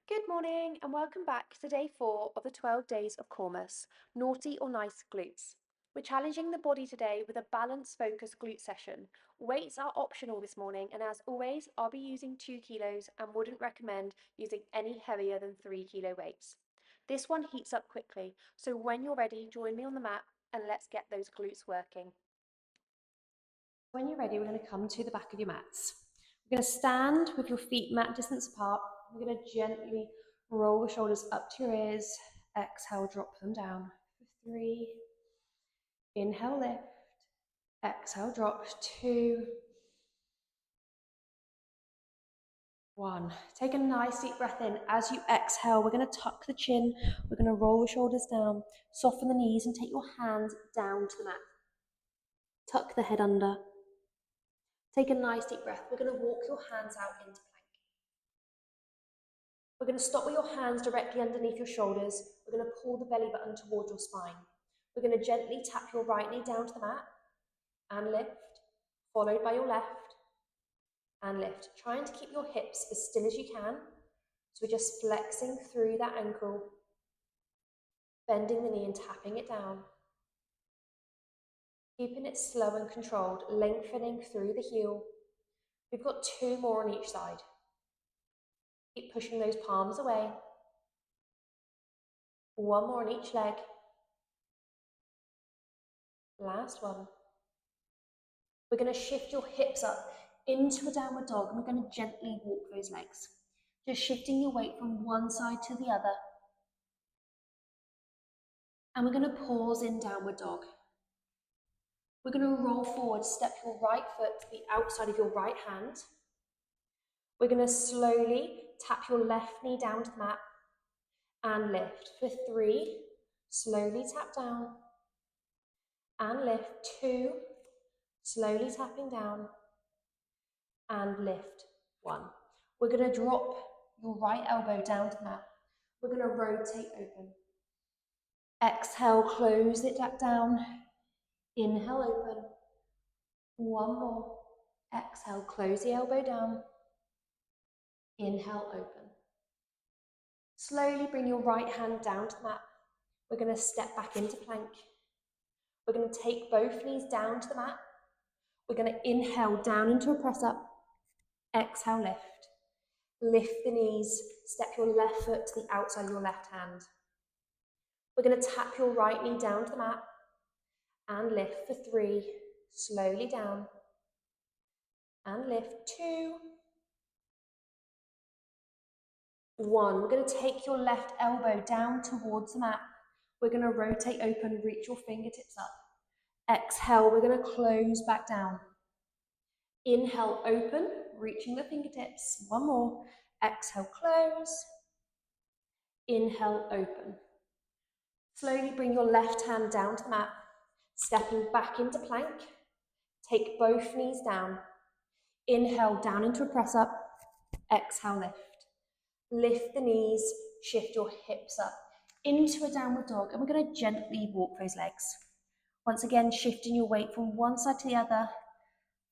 Good morning and welcome back to day 4 of the 12 days of Cormus, Naughty or Nice Glutes. We're challenging the body today with a balance focused glute session. Weights are optional this morning, and as always, I'll be using 2 kilos and wouldn't recommend using any heavier than 3 kilo weights. This one heats up quickly, so when you're ready, join me on the mat and let's get those glutes working. When you're ready, we're going to come to the back of your mats. We're going to stand with your feet mat distance apart. We're going to gently roll the shoulders up to your ears. Exhale, drop them down. For 3. Inhale, lift. Exhale, drop. 2. 1. Take a nice deep breath in. As you exhale, we're going to tuck the chin. We're going to roll the shoulders down. Soften the knees and take your hands down to the mat. Tuck the head under. Take a nice deep breath. We're going to walk your hands out into plank. We're going to stop with your hands directly underneath your shoulders. We're going to pull the belly button towards your spine. We're going to gently tap your right knee down to the mat and lift, followed by your left and lift. Trying to keep your hips as still as you can. So we're just flexing through that ankle, bending the knee and tapping it down. Keeping it slow and controlled, lengthening through the heel. We've got 2 more on each side. Keep pushing those palms away. 1 more on each leg. Last one. We're going to shift your hips up into a downward dog and we're going to gently walk those legs. Just shifting your weight from one side to the other. And we're going to pause in downward dog. We're going to roll forward, step your right foot to the outside of your right hand. We're going to slowly tap your left knee down to the mat and lift. For 3, slowly tap down and lift. 2, slowly tapping down and lift. 1. We're going to drop your right elbow down to the mat. We're going to rotate open. Exhale, close it back down. Inhale, open. 1 more. Exhale, close the elbow down. Inhale, open. Slowly bring your right hand down to the mat. We're going to step back into plank. We're going to take both knees down to the mat. We're going to inhale down into a press up. Exhale, lift. Lift the knees. Step your left foot to the outside of your left hand. We're going to tap your right knee down to the mat and lift for 3. Slowly down and lift. 2. 1. We're going to take your left elbow down towards the mat. We're going to rotate open, reach your fingertips up. Exhale, we're going to close back down. Inhale, open, reaching the fingertips. 1 more. Exhale, close. Inhale, open. Slowly bring your left hand down to the mat, stepping back into plank. Take both knees down. Inhale, down into a press up. Exhale, lift. Lift the knees, shift your hips up into a downward dog, and we're going to gently walk those legs. Once again, shifting your weight from one side to the other,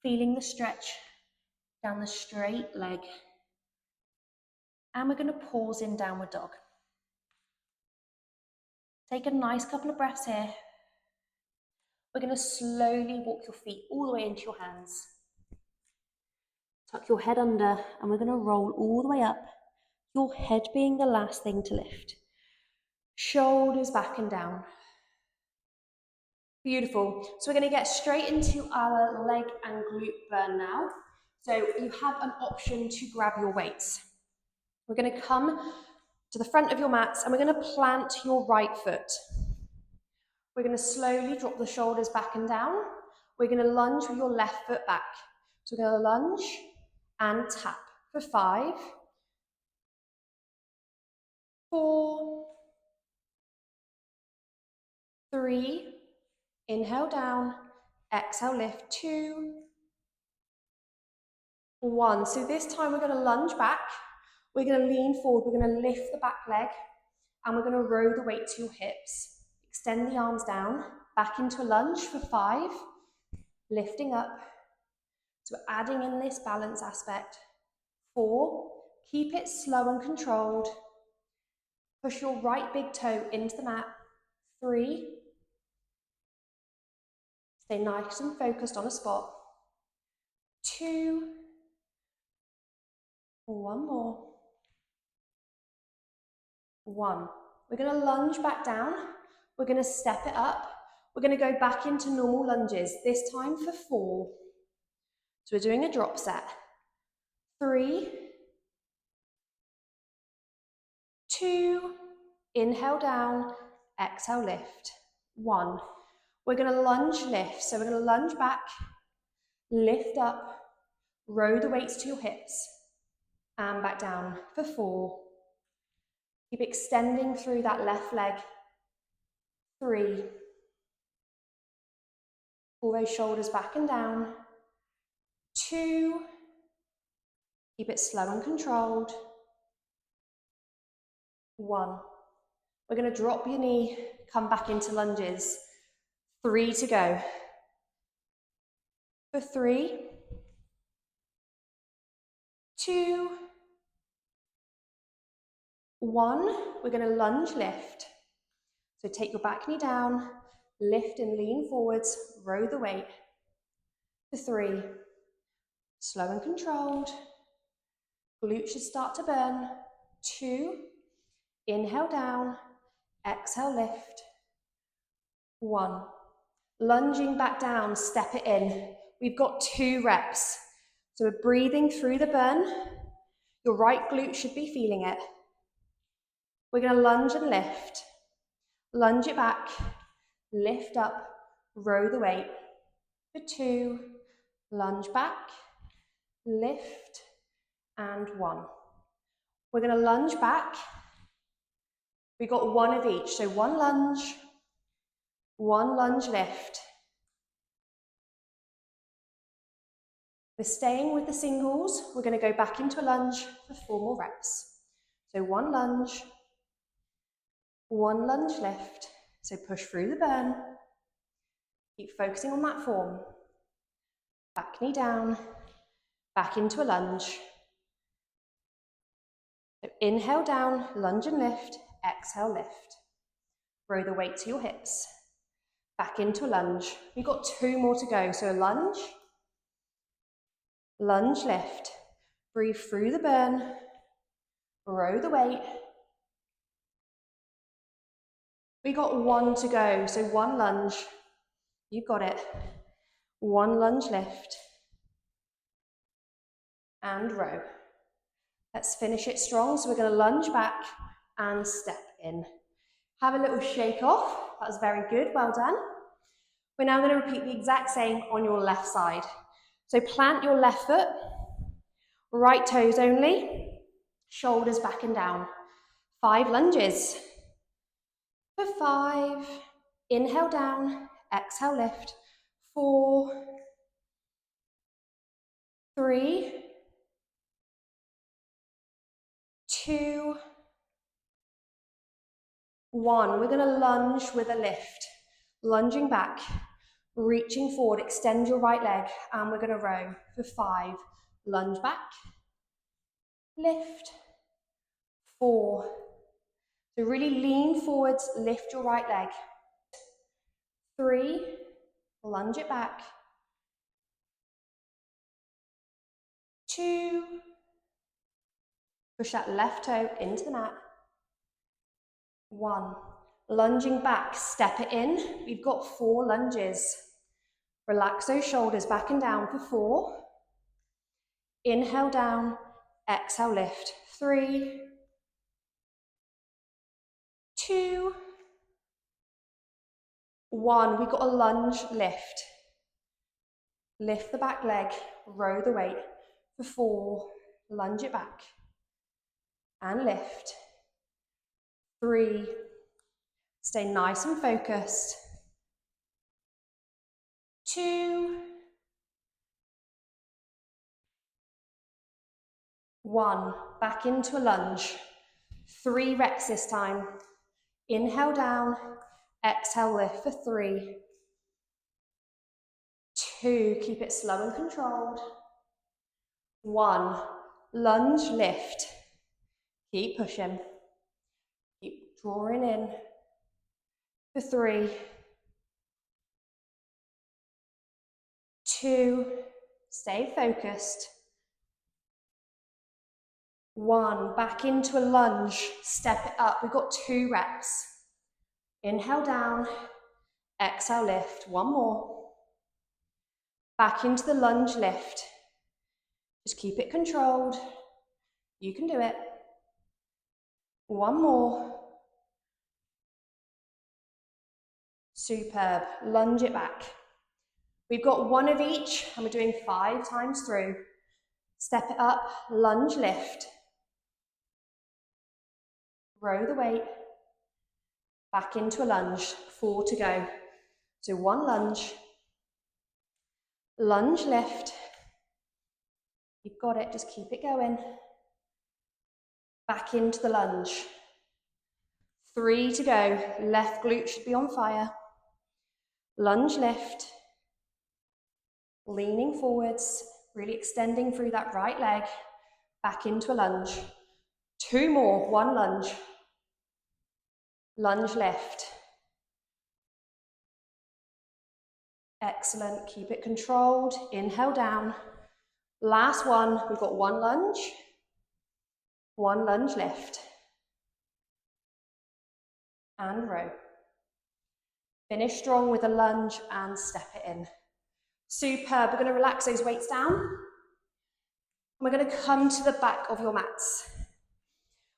feeling the stretch down the straight leg. And we're going to pause in downward dog. Take a nice couple of breaths here. We're going to slowly walk your feet all the way into your hands. Tuck your head under, and we're going to roll all the way up, your head being the last thing to lift. Shoulders back and down. Beautiful. So we're going to get straight into our leg and glute burn now. So you have an option to grab your weights. We're going to come to the front of your mats and we're going to plant your right foot. We're going to slowly drop the shoulders back and down. We're going to lunge with your left foot back. So we're going to lunge and tap for 5, 4, 3, inhale down, exhale lift, 2, 1. So this time we're going to lunge back, we're going to lean forward, we're going to lift the back leg, and we're going to row the weight to your hips. Extend the arms down, back into a lunge for 5, lifting up. So adding in this balance aspect. 4, keep it slow and controlled. Push your right big toe into the mat. 3. Stay nice and focused on a spot. 2. 1 more. 1. We're going to lunge back down. We're going to step it up. We're going to go back into normal lunges, this time for 4. So we're doing a drop set. 3, 2, inhale down, exhale lift. 1. We're going to lunge lift. So we're going to lunge back, lift up, row the weights to your hips, and back down for 4. Keep extending through that left leg. 3. Pull those shoulders back and down. 2. Keep it slow and controlled. 1. We're going to drop your knee, come back into lunges. 3 to go. For 3, 2, 1. We're going to lunge lift. So take your back knee down, lift and lean forwards, row the weight. For 3, slow and controlled. Glutes should start to burn. 2, inhale down, exhale lift. 1. Lunging back down, step it in. We've got 2 reps. So we're breathing through the burn. Your right glute should be feeling it. We're going to lunge and lift. Lunge it back, lift up, row the weight. For 2, lunge back, lift, and 1. We're going to lunge back. We've got 1 of each. So 1 lunge lift. We're staying with the singles. We're going to go back into a lunge for 4 more reps. So 1 lunge lift. So push through the burn. Keep focusing on that form. Back knee down, back into a lunge. So inhale down, lunge and lift, exhale lift. Row the weight to your hips. Back into a lunge. We've got 2 more to go. So a lunge lift. Breathe through the burn. Row the weight. We got 1 to go. So 1 lunge. You've got it. 1 lunge lift. And row. Let's finish it strong. So we're going to lunge back and step in. Have a little shake off. That was very good. Well done. We're now going to repeat the exact same on your left side. So plant your left foot, right toes only, shoulders back and down. 5 lunges. For 5, inhale down, exhale lift. 4, 3, 2, 1. We're going to lunge with a lift. Lunging back, reaching forward, extend your right leg, and we're going to row for 5. Lunge back, lift, 4. So really lean forwards, lift your right leg. 3, lunge it back. 2, push that left toe into the mat. 1, lunging back, step it in. We've got 4 lunges. Relax those shoulders back and down for 4. Inhale down, exhale lift. 3, 2, 1. We've got a lunge lift. Lift the back leg, row the weight for 4. Lunge it back and lift. 3, stay nice and focused. 2, 1, back into a lunge. 3 reps this time. Inhale down, exhale lift for 3, 2, keep it slow and controlled. 1, lunge lift. Keep pushing. Keep Drawing in for 3, 2, stay focused. 1, back into a lunge, step it up. We've got 2 reps. Inhale down, exhale lift. 1 more. Back into the lunge lift. Just keep it controlled. You can do it. 1 more. Superb. Lunge it back. We've got 1 of each, and we're doing 5 times through. Step it up, lunge, lift. Row the weight. Back into a lunge. 4 to go. So 1 lunge. Lunge, lift. You've got it, just keep it going. Back into the lunge. 3 to go. Left glute should be on fire. Lunge, lift. Leaning forwards, really extending through that right leg. Back into a lunge. 2 more, 1 lunge. Lunge, lift. Excellent, keep it controlled. Inhale down. Last one, we've got 1 lunge. 1 lunge lift. And row. Finish strong with a lunge and step it in. Superb, we're going to relax those weights down. We're going to come to the back of your mats.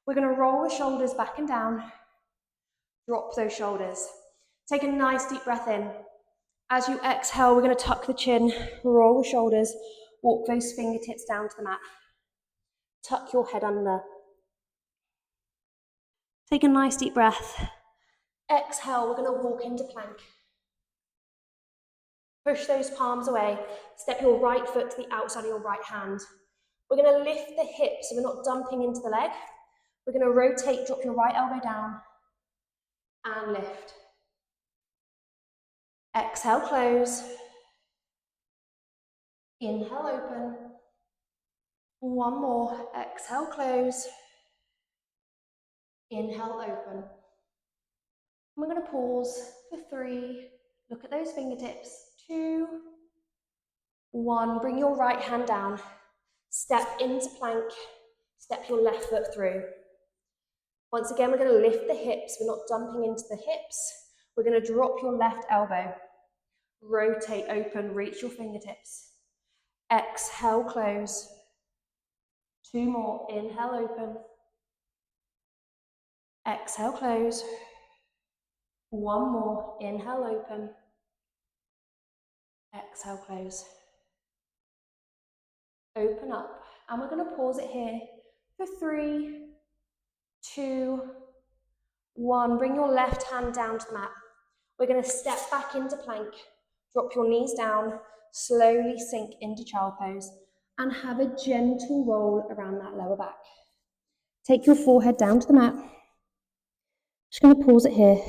We're going to roll the shoulders back and down. Drop those shoulders. Take a nice deep breath in. As you exhale, we're going to tuck the chin, roll the shoulders, walk those fingertips down to the mat. Tuck your head under. Take a nice deep breath. Exhale, we're going to walk into plank. Push those palms away. Step your right foot to the outside of your right hand. We're going to lift the hips so we're not dumping into the leg. We're going to rotate, drop your right elbow down and lift. Exhale, close. Inhale, open. 1 more. Exhale, close. Inhale, open. We're going to pause for 3. Look at those fingertips. 2, 1. Bring your right hand down. Step into plank. Step your left foot through. Once again, we're going to lift the hips. We're not dumping into the hips. We're going to drop your left elbow. Rotate, open, reach your fingertips. Exhale, close. 2 more. Inhale, open. Exhale, close. 1 more. Inhale, open. Exhale, close. Open up. And we're going to pause it here for 3, 2, 1. Bring your left hand down to the mat. We're going to step back into plank. Drop your knees down. Slowly sink into child pose. And have a gentle roll around that lower back. Take your forehead down to the mat. Just going to pause it here.